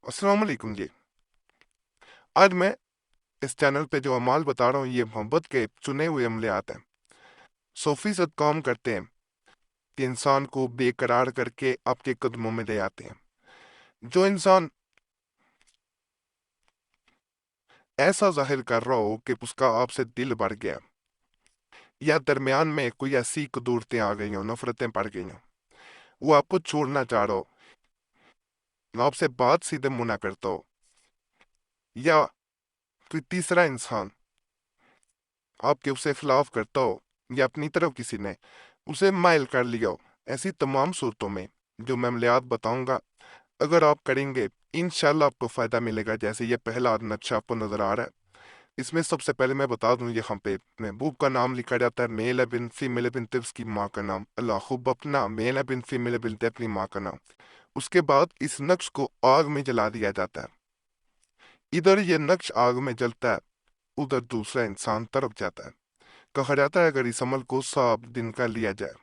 अस्सलाम वालेकुम जी। आज मैं इस चैनल पे जो अमाल बता रहा हूँ ये मोहब्बत के चुने हुए अमलियात हैं। सूफी सद काम करते हैं कि इंसान को बेकरार करके आपके कदमों में ले आते हैं। जो इंसान ऐसा जाहिर कर रहा हो कि उसका आपसे दिल बढ़ गया या दरमियान में कोई ऐसी कदूरतें आ गई हो, नफरतें पड़ गई हो, वो आपको छोड़ना चाह रहा हो, आपसे बात सीधे मुना करता हो, या कोई तीसरा इंसान आपके उससे खिलाफ करता हो, या अपनी तरफ किसी ने उसे माइल कर लिया हो, ऐसी तमाम सूरतों में जो मैं अमलियात बताऊंगा अगर आप करेंगे इंशाल्लाह आपको फायदा मिलेगा। जैसे ये पहला नक्शा आपको नजर आ रहा है, इसमें सबसे पहले मैं बता दूं यहाँ पे महबूब का नाम लिखा जाता है, मेल है बिन फीमेल है बिन उसकी माँ का नाम, अल्लाह खूब अपना मेल है बिन फीमेल है बिन अपनी माँ का नाम। उसके बाद इस नक्श को आग में जला दिया जाता है। इधर ये नक्श आग में जलता है, उधर दूसरा इंसान तरफ जाता है। कहा जाता है अगर इस अमल को 100 दिन का लिया जाए,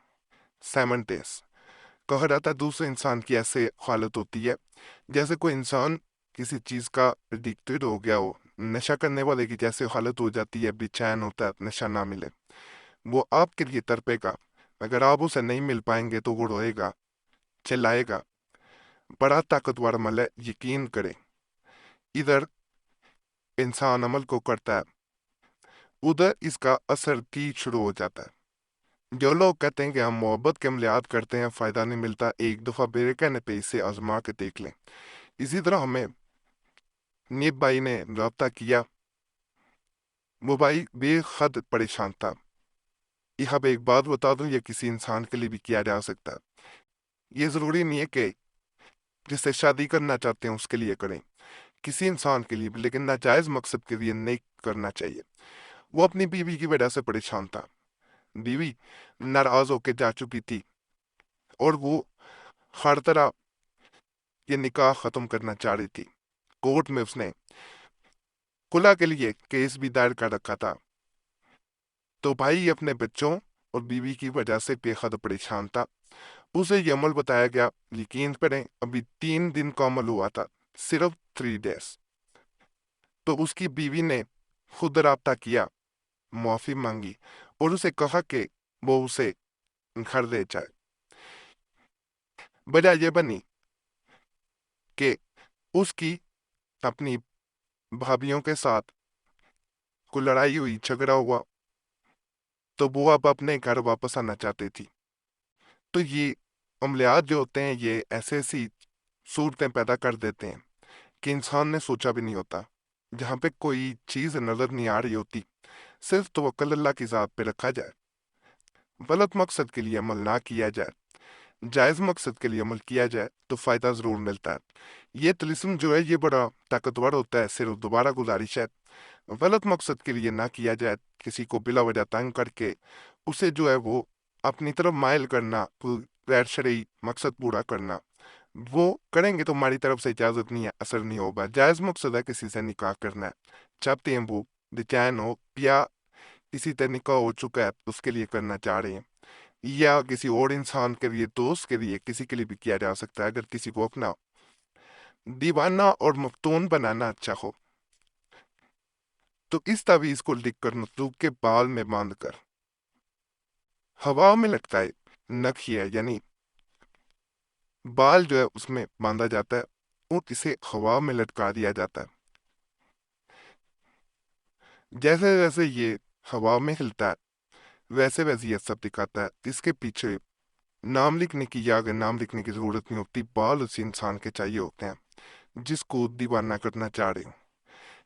7 days, कहा जाता है दूसरे इंसान की ऐसे हालत होती है जैसे कोई इंसान किसी चीज का एडिक्टेड हो गया हो, नशा करने वाले की जैसे हालत हो जाती है, बेचैन होता है नशा ना मिले, वो आपके लिए तड़पेगा। अगर आप उसे नहीं मिल पाएंगे तो वो रोएगा, चिल्लाएगा। बड़ा ताकतवर अमल है, यकीन करें। इधर इंसान अमल को करता है, उधर इसका असर की शुरू हो जाता है। जो लोग कहते हैं कि हम मोहब्बत के अमलियात करते हैं फायदा नहीं मिलता, एक दफा मेरे कहने पे इसे आजमा के देख लें। इसी तरह हमें नीब भाई ने रब्ता किया, वो भाई बेहद परेशान था। यहाँ पे एक बात बता दूं, ये किसी इंसान के लिए भी किया जा सकता है। ये जरूरी नहीं है कि जिससे शादी करना चाहते हैं उसके लिए करें, किसी इंसान के लिए भी, लेकिन नाजायज मकसद के लिए नहीं करना चाहिए। वो अपनी बीवी की वजह से परेशान था। बीवी नाराज होकर जा चुकी थी और वो हर तरह ये निकाह खत्म करना चाह रही थी। कोर्ट में उसने खुला के लिए केस भी दायर कर रखा था। तो भाई अपने बच्चों और बीवी की वजह से बेहद परेशान था। उसे ये अमल बताया गया, यकीन करें अभी 3 दिन का अमल हुआ था, सिर्फ 3 days। तो उसकी बीवी ने खुद राब्ता किया, माफी मांगी और उसे कहा कि वो उसे घर ले जाए। वजह यह बनी कि उसकी अपनी भाभीियों के साथ कोई लड़ाई हुई, झगड़ा हुआ, तो वो अब अपने घर वापस आना चाहती थी। तो ये अमलियात जो होते हैं ये ऐसे ऐसी सूरतें पैदा कर देते हैं कि इंसान ने सोचा भी नहीं होता। जहाँ पे कोई चीज नजर नहीं आ रही होती, सिर्फ तवक्कल अल्लाह की जात पे रखा जाए, गलत मकसद के लिए अमल ना किया जाए, जायज मकसद के लिए अमल किया जाए तो फायदा जरूर मिलता है। ये तिलिस्म जो है ये बड़ा ताकतवर होता है। सिर्फ दोबारा गुजारिश है, गलत मकसद के लिए ना किया जाए। किसी को बिला वजह तंग करके उसे जो है वो अपनी तरफ माइल करना, कोई गैर शरई मकसद पूरा करना, वो करेंगे तो हमारी तरफ से इजाजत नहीं है, असर नहीं होगा। जायज मकसद है किसी से निकाह करना है, चाहते हैं वो बेचैन हो या किसी तरह निकाह हो चुका है तो उसके लिए करना चाह रहे हैं, या किसी और इंसान के लिए, दोस्त के लिए, किसी के लिए भी किया जा सकता है। अगर किसी को अपना दीवाना और मफ्तून बनाना अच्छा हो तो इस तावीज को लिखकर मतलूब के बाल में बांध कर हवा में लटकाए, नखिया यानी बाल जो है उसमें बांधा जाता है और इसे हवा में लटका दिया जाता है। जैसे जैसे ये हवा में हिलता है वैसे वैसे ये सब दिखाता है। इसके पीछे नाम लिखने की या अगर नाम लिखने की जरूरत नहीं होती, बाल उस इंसान के चाहिए होते हैं जिसको दीवाना करना चाह रहे हो,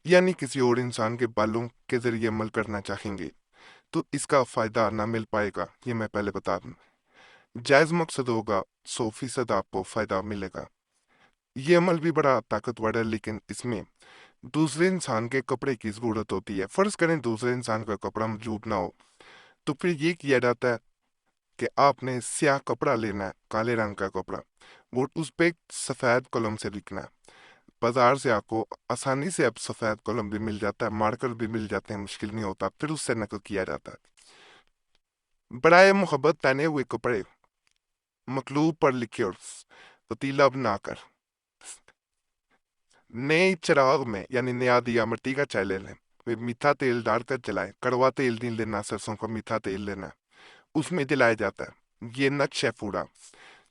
यानी किसी और इंसान के बालों के जरिए अमल करना चाहेंगे तो इसका फायदा ना मिल पाएगा। ये मैं पहले बता दूं, जायज मकसद होगा 100% आपको फायदा मिलेगा। ये अमल भी बड़ा ताकतवर है, लेकिन इसमें दूसरे इंसान के कपड़े की जरूरत होती है। फर्ज करें दूसरे इंसान का कपड़ा मौजूद ना हो, तो फिर ये किया जाता है कि आपने स्याह कपड़ा लेना है, काले रंग का कपड़ा, वो उस पे सफेद कलम से लिखना है। बाजार से आपको आसानी से अब सफेद कलम भी मिल जाता है, मार्कर भी मिल जाते हैं, मुश्किल नहीं होता, फिर उससे नकल किया जाता है। बराए मोहब्बत पहने हुए कपड़े मतलूब पर लिखे और पतीला बनाकर नए चिराग में यानी नया दिया मिट्टी का चाय ले लें, फिर मीठा तेल डालकर जलाएं। कड़वा तेल नहीं लेना, सरसों का मीठा तेल लेना, उसमें जलाया जाता है। ये नक्श है पूरा।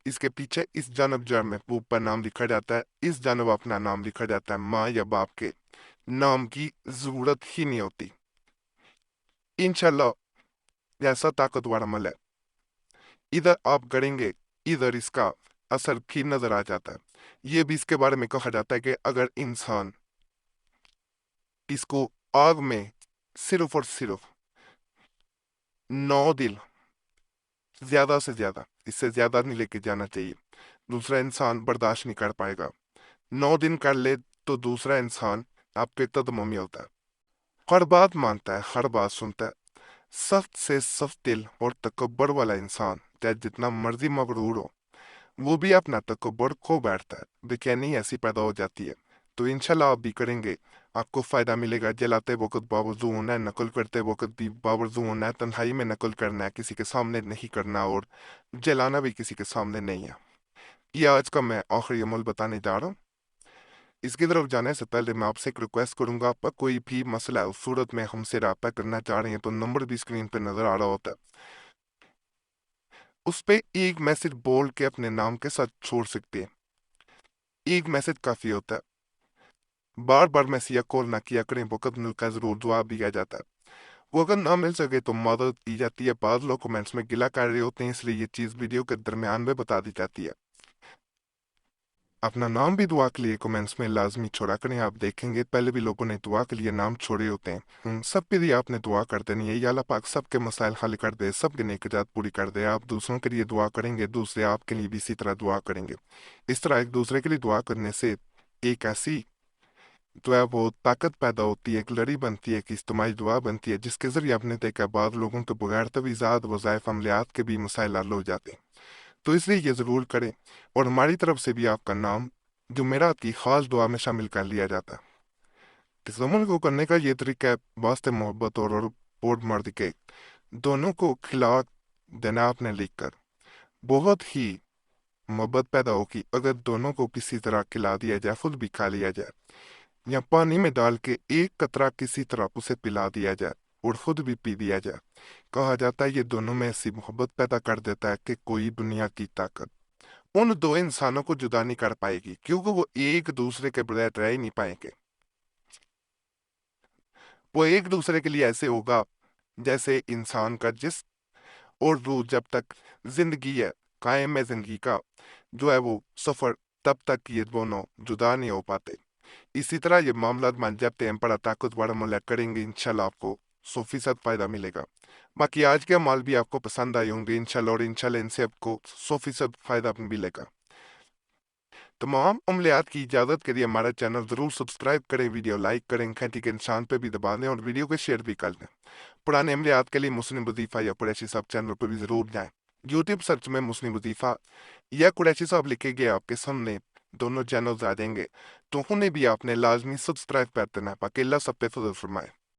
इसके पीछे इस जानब जड़ में ऊपर नाम लिखा जाता है, इस जानब अपना नाम लिखा जाता है। माँ या बाप के नाम की जरूरत ही नहीं होती। इंशाल्लाह ऐसा ताकतवर अमल है, इधर आप करेंगे इधर इसका असर भी नजर आ जाता है। ये भी इसके बारे में कहा जाता है कि अगर इंसान इसको आग में सिर्फ और सिर्फ 9 दिन, ज्यादा से ज्यादा, इससे ज्यादा नहीं लेके जाना चाहिए, दूसरा इंसान बर्दाश्त नहीं कर पाएगा। 9 दिन कर ले तो दूसरा इंसान आपके कदमों में होता है, हर बात मानता है, हर बात सुनता है। सख्त से सख्त दिल और तकब्बर वाला इंसान चाहे जितना मर्जी मगरूर हो, वो भी अपना तकब्बर खो बैठता है, बेचैनी ऐसी पैदा हो जाती है। तो इंशाल्लाह आप भी करेंगे, आपको फायदा मिलेगा। जलाते वक्त बावजू होना है, नकल करते वक्त भी बावजू होना है, तन्हाई में नकल करना है, किसी के सामने नहीं करना, और जलाना भी किसी के सामने नहीं है। ये आज का मैं आखिरी अमल बताने जा रहा हूँ। इसकी तरफ जाने से पहले मैं आपसे एक रिक्वेस्ट करूंगा, आपका कोई भी मसला है, उस सूरत में हमसे रब्ता करना चाह रहे हैं तो नंबर भी स्क्रीन पर नजर आ रहा होता है, उस पे एक मैसेज बोल के अपने नाम के साथ छोड़ सकते हैं। एक मैसेज काफी होता है, बार बार मैसेज कॉल ना किया करें, वक्त मिलकर जरूर जवाब दिया जाता है। वो अगर ना मिल सके तो मदद की जाती है। बाद लोग कमेंट्स में गिला कर रहे होते हैं, इसलिए ये चीज वीडियो के दरमियान में बता दी जाती है। अपना नाम भी दुआ के लिए कमेंट्स में लाजमी छोड़ा करें। आप देखेंगे पहले भी लोगों ने दुआ के लिए नाम छोड़े होते हैं। सब पे लिए आपने दुआ कर देनी है, या अल्लाह पाक सबके मसाइल हल कर दे, सबके नेकजात पूरी कर दे। आप दूसरों के लिए दुआ करेंगे, दूसरे आपके लिए भी इसी तरह दुआ करेंगे। इस तरह एक दूसरे के लिए दुआ करने से एक ऐसी जो है वो ताकत पैदा होती है, एक लड़ी बनती है, एक इज्तिमाई दुआ बनती है, जिसके जरिए आपने देखा बाद लोगों के बगैर तवीज़ात वज़ाइफ अमलियात के भी मसाइल हल हो जाते हैं। तो इसलिए ये ज़रूर करें, और हमारी तरफ से भी आपका नाम जुमेरात की खास दुआ में शामिल कर लिया जाता है। इस अमल को करने का ये तरीका है, वास्ते मोहब्बत और बोर्ड मर्द के दोनों को खिला देना। आपने लिख कर बहुत ही मोहब्बत पैदा होगी अगर दोनों को किसी तरह खिला दिया जाए, खुद भी खा लिया जाए, या पानी में डाल के एक कतरा किसी तरह उसे पिला दिया जाए और खुद भी पी दिया जाए। कहा जाता है ये दोनों में ऐसी मोहब्बत पैदा कर देता है कि कोई दुनिया की ताकत उन दो इंसानों को जुदा नहीं कर पाएगी, क्योंकि वो एक दूसरे के बगैर रह ही नहीं पाएंगे। वो एक दूसरे के लिए ऐसे होगा जैसे इंसान का जिस्म और रूह। जब तक जिंदगी है, कायम है जिंदगी का जो है वो सफर, तब तक ये दोनों जुदा नहीं हो पाते। इसी तरह ये मामला मान जब तक बड़ा ताकतवर अमल करेंगे, इंशाल्लाह आपको 100% फायदा मिलेगा। बाकी आज के अमाल भी आपको पसंद आए होंगे इंशाल्लाह, और इंशाल्लाह इनसे आपको 100% फायदा मिलेगा। तमाम अमलियात की इजाजत के लिए हमारा चैनल जरूर सब्सक्राइब करें, वीडियो लाइक करें, घंटी के निशान पे भी दबा दें और वीडियो को शेयर भी कर दें। पुराने अमलियात के लिए मुस्लिम वजीफा या कुरैशी साहब चैनल पर भी जरूर जाएं। यूट्यूब सर्च में मुस्लिम वजीफा या कुरैशी साहब लिखेंगे, आपके सामने दोनों चैनल्स आ जाएंगे, तो उन्हें भी आपने लाजमी सब्सक्राइब कर देना है, ताकि अल्लाह सब पे फजल फरमाए।